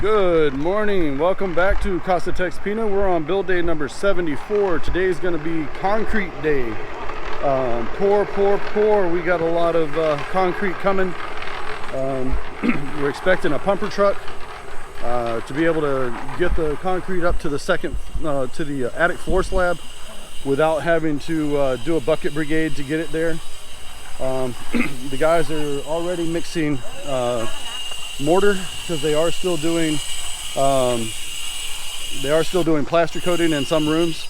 Good morning, welcome back to Casa TexPina. We're on build day number 74. Today's going to be concrete day. Pour. We got a lot of concrete coming. We're expecting a pumper truck to be able to get the concrete up to the attic floor slab without having to do a bucket brigade to get it there. The guys are already mixing mortar because they are still doing plaster coating in some rooms,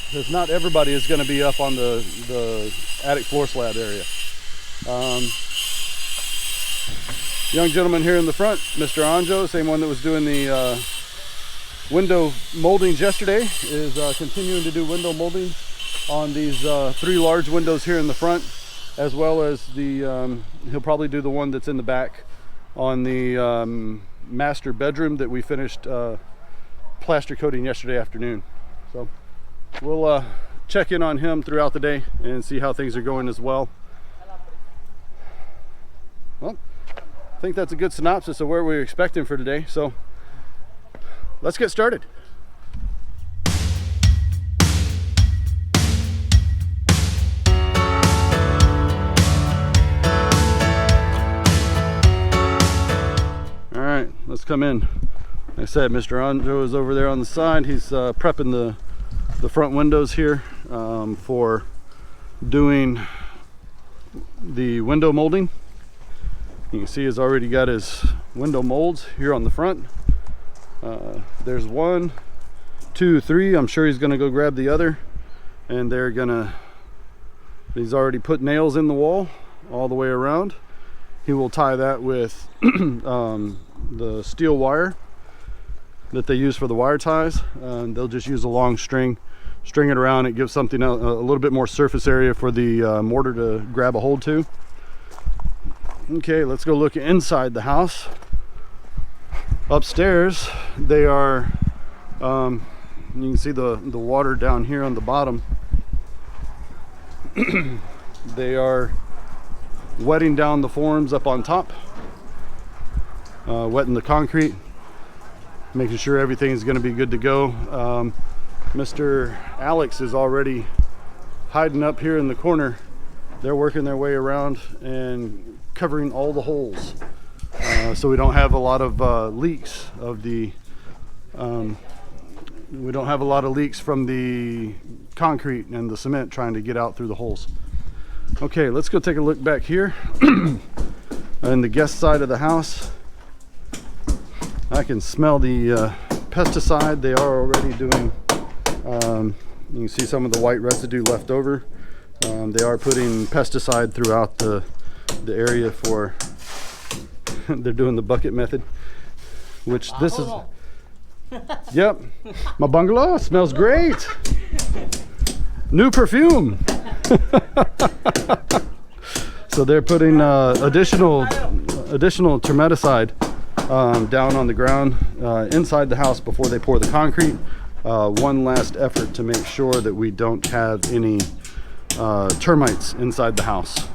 because not everybody is going to be up on the attic floor slab area. Young gentleman here in the front, Mr. Anjo, same one that was doing the window moldings yesterday, is continuing to do window molding on these 3 large windows here in the front, as well as the he'll probably do the one that's in the back on the master bedroom that we finished plaster coating yesterday afternoon. So we'll check in on him throughout the day and see how things are going as well. Well, I think that's a good synopsis of where we're expecting for today, so let's get started. Let's come in. Like I said, Mr. Anjo is over there on the side. He's prepping the front windows here for doing the window molding. You can see he's already got his window molds here on the front. There's 1, 2, 3. I'm sure he's gonna go grab the other, and he's already put nails in the wall all the way around. He will tie that with the steel wire that they use for the wire ties, and they'll just use a long string it around. It gives something a little bit more surface area for the mortar to grab a hold to. Okay, let's go look inside the house. Upstairs, they are you can see the water down here on the bottom. They are wetting down the forms up on top, wetting the concrete, making sure everything is going to be good to go. Mr. Alex is already hiding up here in the corner. They're working their way around and covering all the holes, so we don't have a lot of leaks from the concrete and the cement trying to get out through the holes. Okay, let's go take a look back here on the guest side of the house. I can smell the pesticide. They are already doing, you can see some of the white residue left over. They are putting pesticide throughout the area for, they're doing the bucket method, which this is, yep, my bungalow smells great. New perfume. So they're putting additional termiticide down on the ground inside the house before they pour the concrete. One last effort to make sure that we don't have any termites inside the house.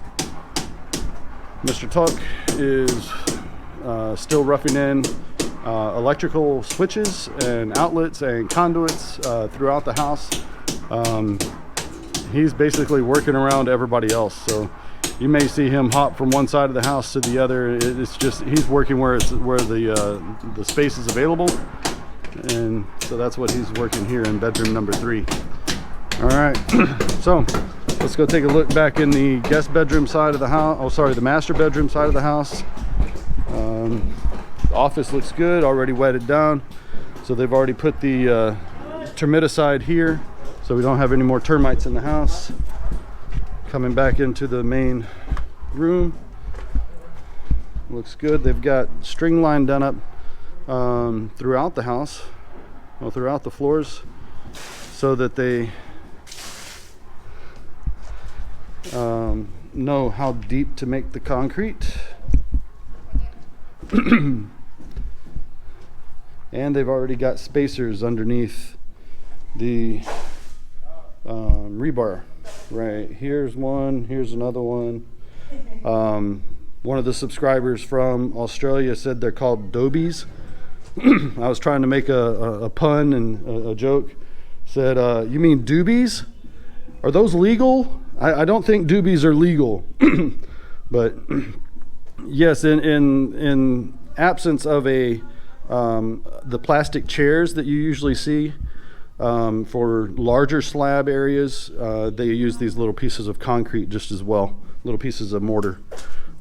Mr. Tuck is still roughing in electrical switches and outlets and conduits throughout the house. He's basically working around everybody else, so you may see him hop from one side of the house to the other. It's just he's working where the space is available, and so that's what he's working here in bedroom number 3. All right, so let's go take a look back in the guest bedroom side of the house. Oh, sorry, the master bedroom side of the house. The office looks good, already wetted down, so they've already put the termiticide here, so we don't have any more termites in the house. Coming back into the main room, looks good. They've got string line done up throughout the house, well, throughout the floors, so that they know how deep to make the concrete. And they've already got spacers underneath the rebar. Right, here's one, here's another one. One of the subscribers from Australia said they're called dobies. I was trying to make a pun and a joke. Said, you mean doobies? Are those legal? I don't think doobies are legal. But yes, in absence of the plastic chairs that you usually see for larger slab areas, they use these little pieces of concrete just as well, little pieces of mortar.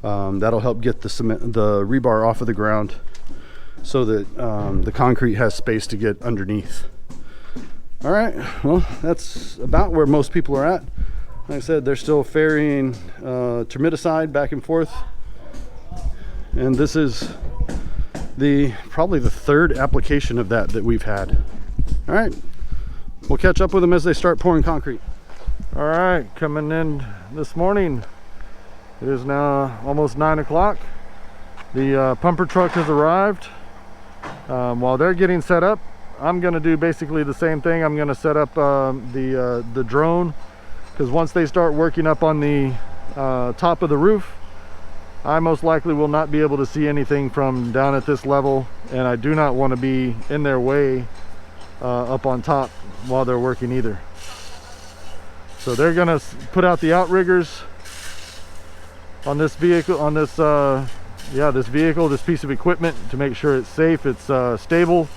That'll help get the rebar off of the ground so that the concrete has space to get underneath. All right, well, that's about where most people are at. Like I said, they're still ferrying termiticide back and forth. And this is probably the third application of that we've had. All right, we'll catch up with them as they start pouring concrete. All right, coming in this morning. It is now almost 9 o'clock. The pumper truck has arrived. While they're getting set up, I'm gonna do basically the same thing. I'm gonna set up the drone, because once they start working up on the top of the roof, I most likely will not be able to see anything from down at this level, and I do not want to be in their way up on top while they're working either. So they're gonna put out the outriggers on this vehicle, on this this piece of equipment, to make sure it's safe, it's stable.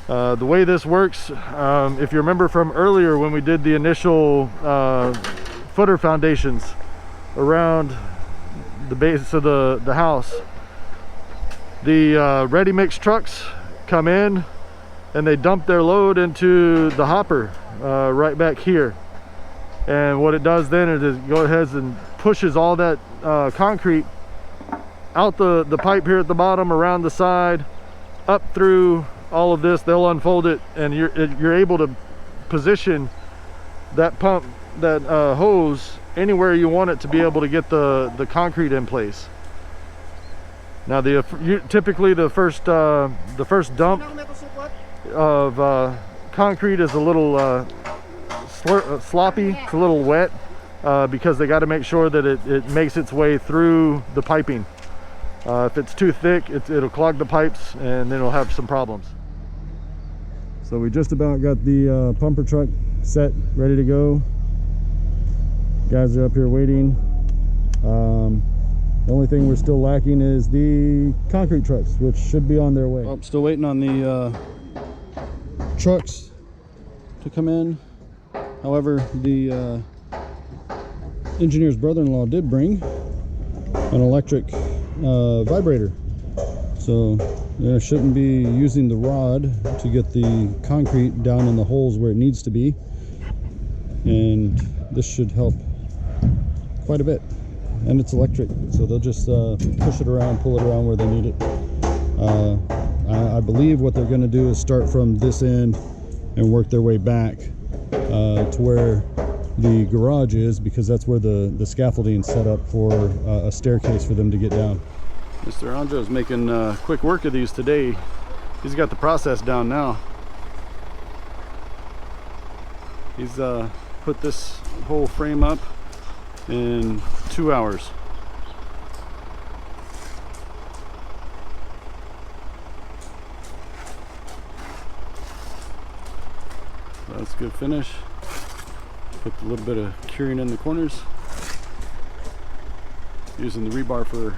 The way this works, if you remember from earlier when we did the initial footer foundations around the base of the house, the ready mix trucks come in and they dump their load into the hopper right back here. And what it does then is it goes ahead and pushes all that concrete out the pipe here at the bottom, around the side, up through all of this. They'll unfold it, and you're able to position that pump, that hose, anywhere you want it to be able to get the concrete in place. Now typically the first dump of concrete is a little sloppy, it's a little wet, because they got to make sure that it makes its way through the piping. If it's too thick, it'll clog the pipes, and then it'll have some problems. So we just about got the pumper truck set, ready to go. Guys are up here waiting. The only thing we're still lacking is the concrete trucks, which should be on their way. Oh, still waiting on the trucks to come in. However, the engineer's brother-in-law did bring an electric vibrator, so they shouldn't be using the rod to get the concrete down in the holes where it needs to be, and this should help quite a bit. And it's electric, so they'll just push it around, pull it around where they need it. I believe what they're going to do is start from this end and work their way back to where the garage is, because that's where the scaffolding is set up for a staircase for them to get down. Mr. Anjo is making quick work of these today. He's got the process down now. He's put this whole frame up in 2 hours. That's a good finish. Put a little bit of curing in the corners, using the rebar for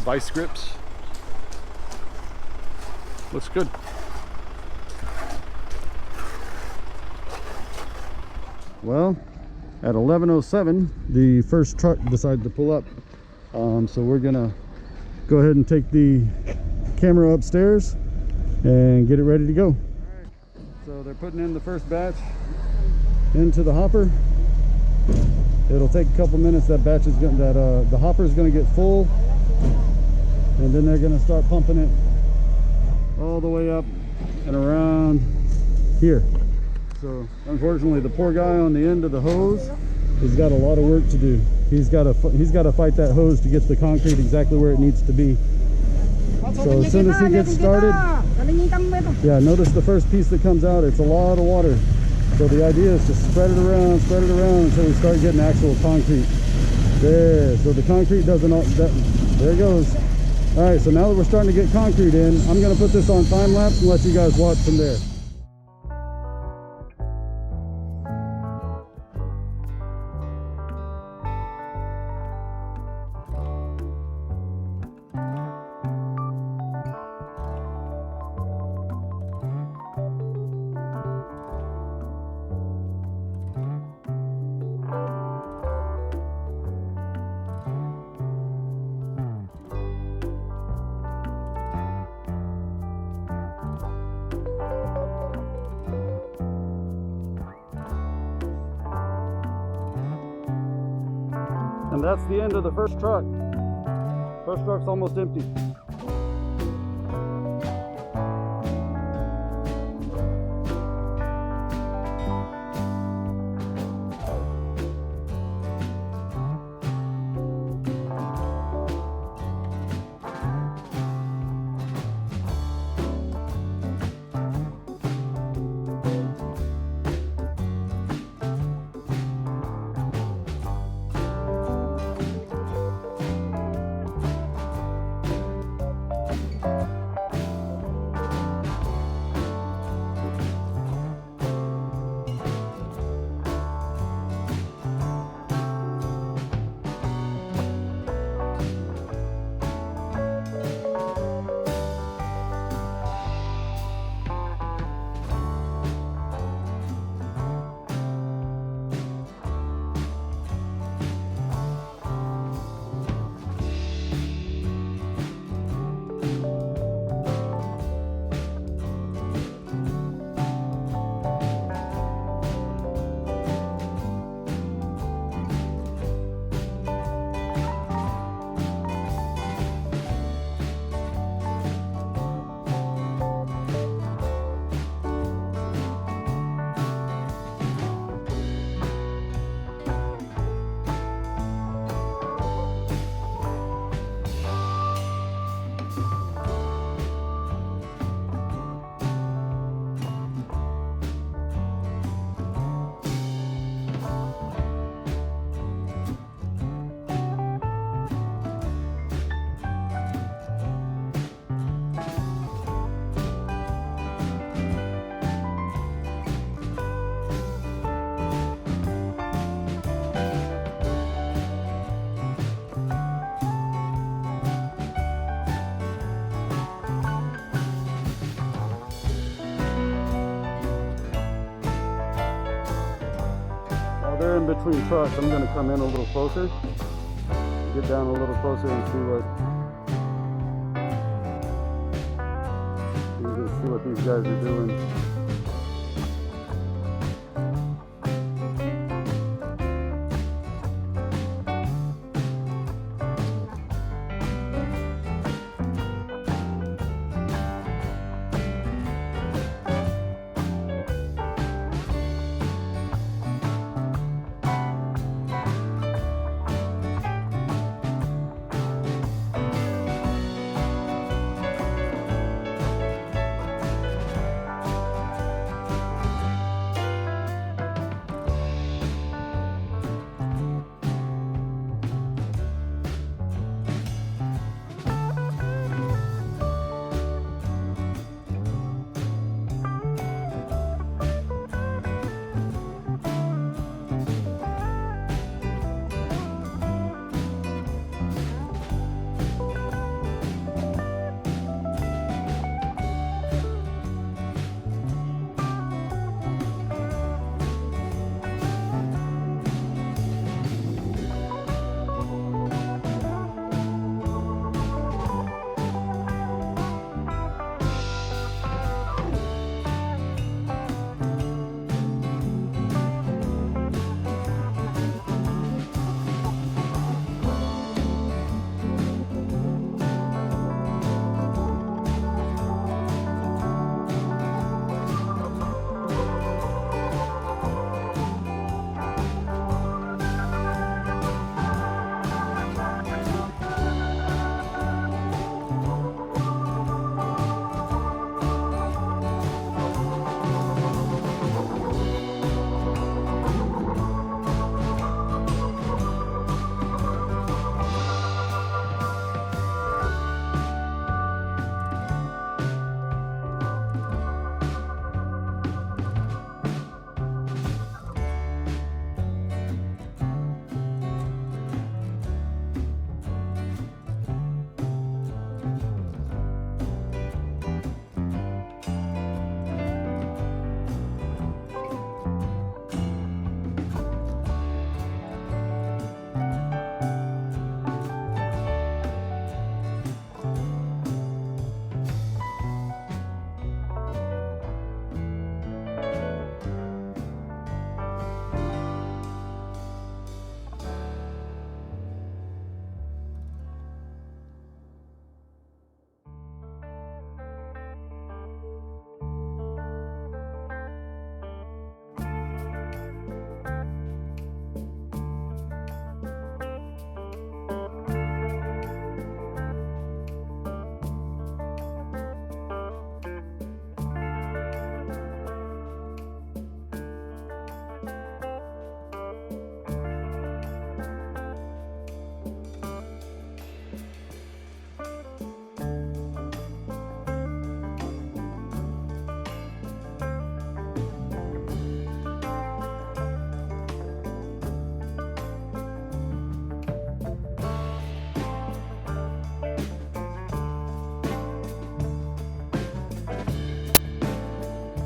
vice grips. Looks good. Well, at 11:07 the first truck decided to pull up, so we're gonna go ahead and take the camera upstairs and get it ready to go. All right, so they're putting in the first batch into the hopper. It'll take a couple minutes. That batch is going the hopper is going to get full, and then they're going to start pumping it all the way up and around here. So unfortunately, the poor guy on the end of the hose has got a lot of work to do. He's got to fight that hose to get the concrete exactly where it needs to be. So as soon as he gets started, yeah, notice the first piece that comes out, it's a lot of water. So the idea is to spread it around until we start getting actual concrete. There, so the concrete doesn't all, there it goes. All right, so now that we're starting to get concrete in, I'm gonna put this on time lapse and let you guys watch from there. And that's the end of the first truck. First truck's almost empty. They're in between trucks. I'm going to come in a little closer, get down a little closer and see what these guys are doing.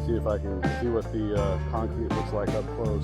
see if I can see what the concrete looks like up close.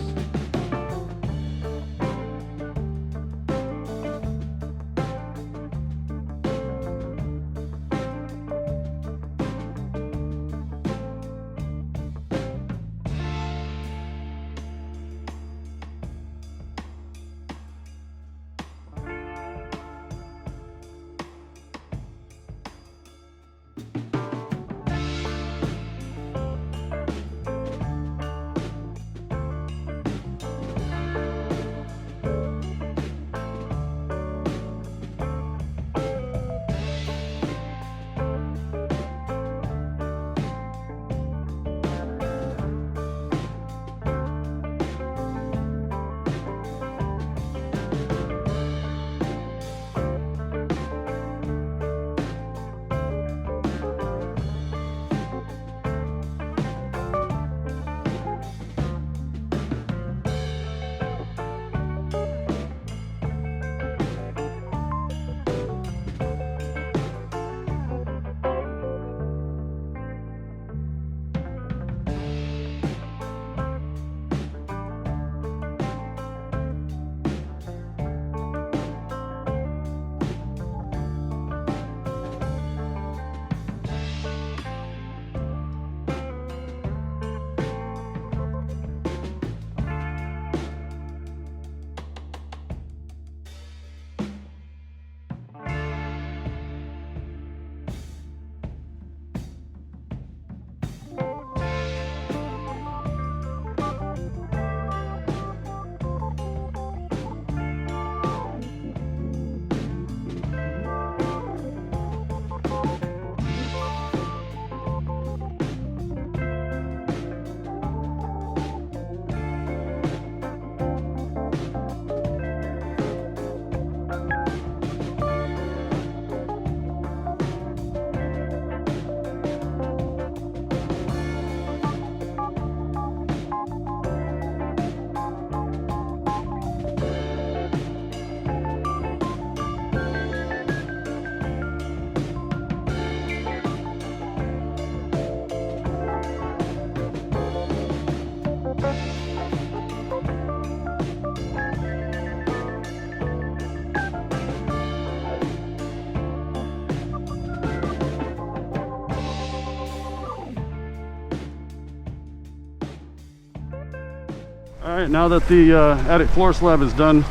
Alright, now that the attic floor slab is done,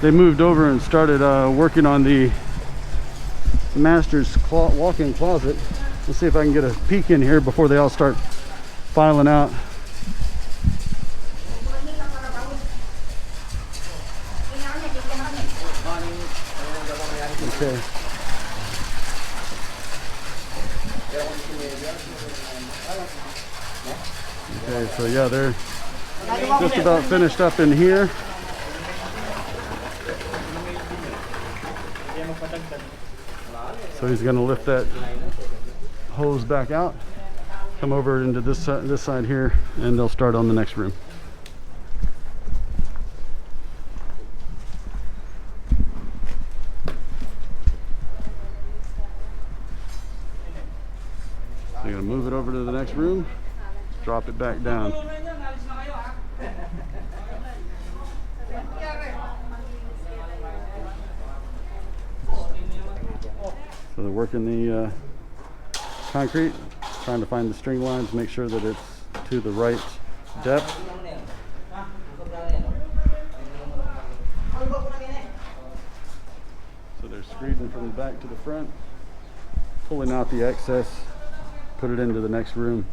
they moved over and started working on the master's walk-in closet. Let's see if I can get a peek in here before they all start filing out. Okay. Okay, so yeah, they're just about finished up in here. So he's going to lift that hose back out, come over into this side here, and they'll start on the next room. So you're going to move it over to the next room, drop it back down. So they're working the concrete, trying to find the string lines, make sure that it's to the right depth. So they're screeding from the back to the front, pulling out the excess, put it into the next room.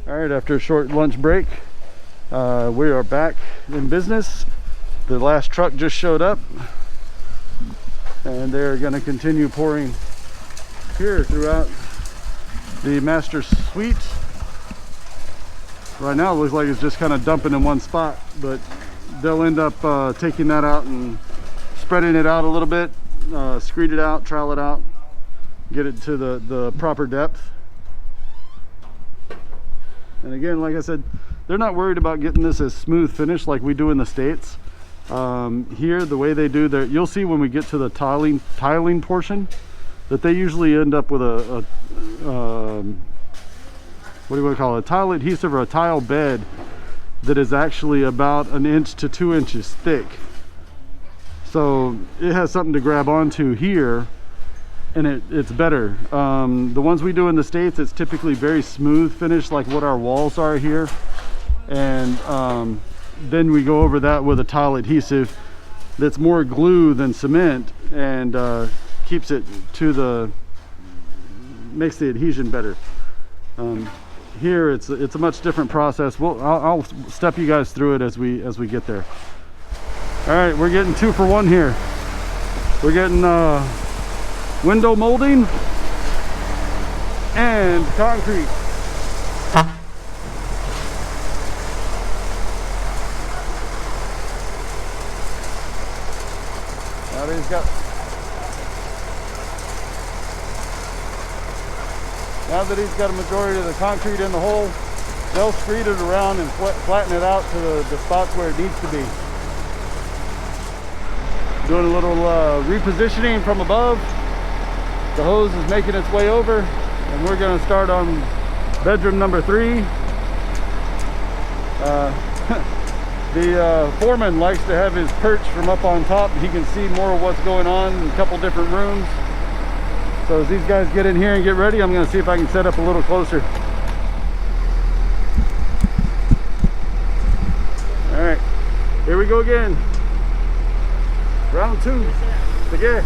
All right, after a short lunch break, we are back in business. The last truck just showed up, and they're going to continue pouring here throughout the master suite. Right now it looks like it's just kind of dumping in one spot, but they'll end up taking that out and spreading it out a little bit, screed it out, trowel it out, get it to the proper depth. And again, like I said, they're not worried about getting this as smooth finish like we do in the States. Here, the way they do their, you'll see when we get to the tiling portion, that they usually end up with a what do you want to call it, a tile adhesive or a tile bed that is actually about 1 inch to 2 inches thick. So it has something to grab onto here, and it's better. The ones we do in the States, it's typically very smooth finish like what our walls are here, and then we go over that with a tile adhesive that's more glue than cement, and keeps it to makes the adhesion better. Here it's a much different process. I'll step you guys through it as we get there. All right, we're getting 2 for 1 here. We're getting window molding and concrete. Now that he's got a majority of the concrete in the hole, they'll screed it around and flatten it out to the spots where it needs to be. Doing a little repositioning from above. The hose is making its way over, and we're going to start on bedroom number 3. The foreman likes to have his perch from up on top. He can see more of what's going on in a couple different rooms. So as these guys get in here and get ready, I'm going to see if I can set up a little closer. All right, here we go again. Round 2. Sige.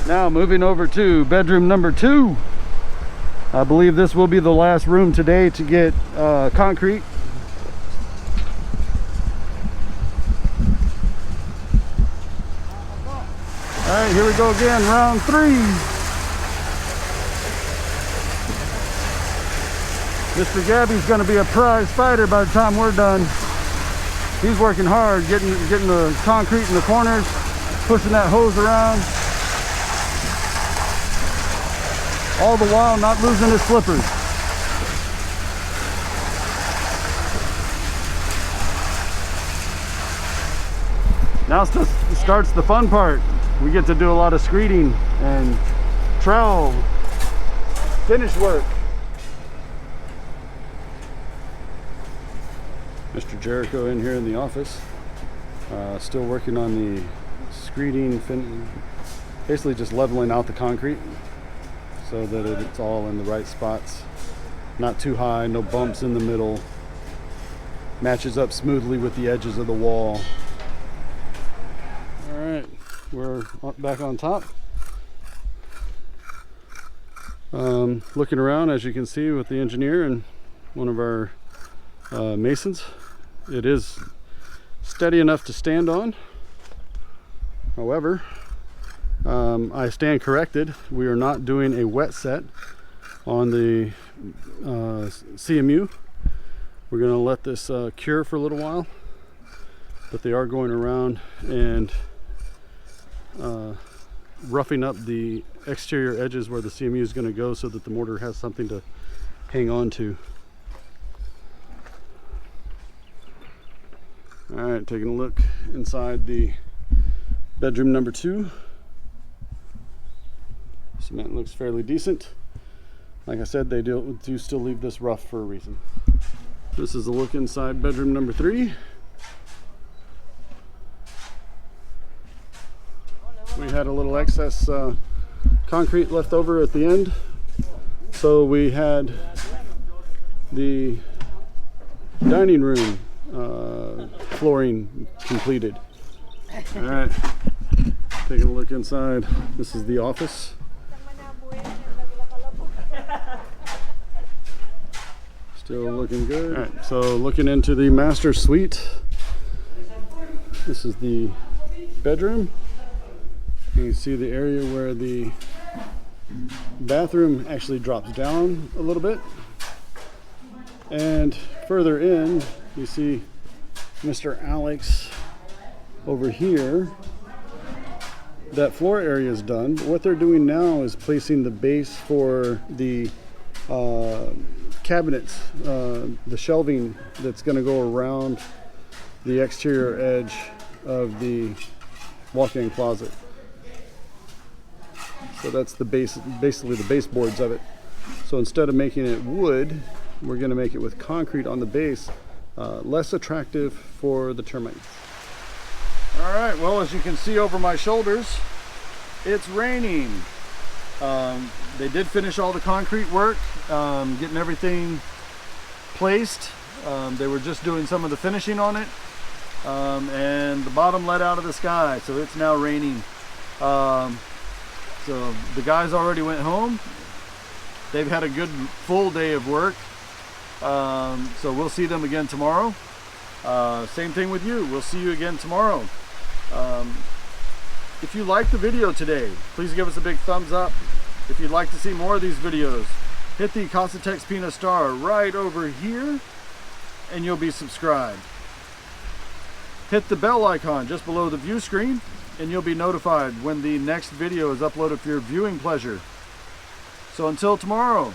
Now moving over to bedroom number 2. I believe this will be the last room today to get concrete. All right, here we go again, round 3. Mr. Gabby's going to be a prize fighter by the time we're done. He's working hard, getting the concrete in the corners, pushing that hose around. All the while not losing his flippers. Now starts the fun part. We get to do a lot of screeding and trowel finish work. Mr. Jericho in here in the office, still working on the screeding, basically just leveling out the concrete so that it's all in the right spots, not too high, no bumps in the middle, matches up smoothly with the edges of the wall. All right, we're back on top. Looking around, as you can see, with the engineer and one of our masons. It is steady enough to stand on. However, I stand corrected. We are not doing a wet set on the CMU. We're going to let this cure for a little while, but they are going around and roughing up the exterior edges where the CMU is going to go so that the mortar has something to hang on to. All right, taking a look inside the bedroom number 2. Cement looks fairly decent. Like I said, they do still leave this rough for a reason. This is a look inside bedroom number 3. We had a little excess concrete left over at the end, so we had the dining room flooring completed. All right, taking a look inside. This is the office. Still looking good. All right, so looking into the master suite. This is the bedroom. You can see the area where the bathroom actually drops down a little bit. And further in, you see Mr. Alex over here. That floor area is done. But what they're doing now is placing the base for the cabinets, the shelving that's going to go around the exterior edge of the walk-in closet. So that's the base, basically the baseboards of it. So instead of making it wood, we're going to make it with concrete on the base, less attractive for the termites. All right, well, as you can see over my shoulders, it's raining. They did finish all the concrete work, getting everything placed. They were just doing some of the finishing on it, and the bottom let out of the sky, so it's now raining. So the guys already went home. They've had a good full day of work, so we'll see them again tomorrow. Same thing with you. We'll see you again tomorrow. If you liked the video today, please give us a big thumbs up. If you'd like to see more of these videos, hit the Casa TexPina star right over here and you'll be subscribed. Hit the bell icon just below the view screen and you'll be notified when the next video is uploaded for your viewing pleasure. So until tomorrow,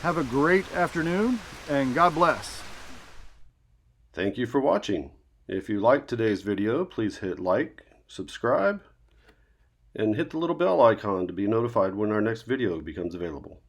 have a great afternoon and God bless. Thank you for watching. If you liked today's video, please hit like, subscribe, and hit the little bell icon to be notified when our next video becomes available.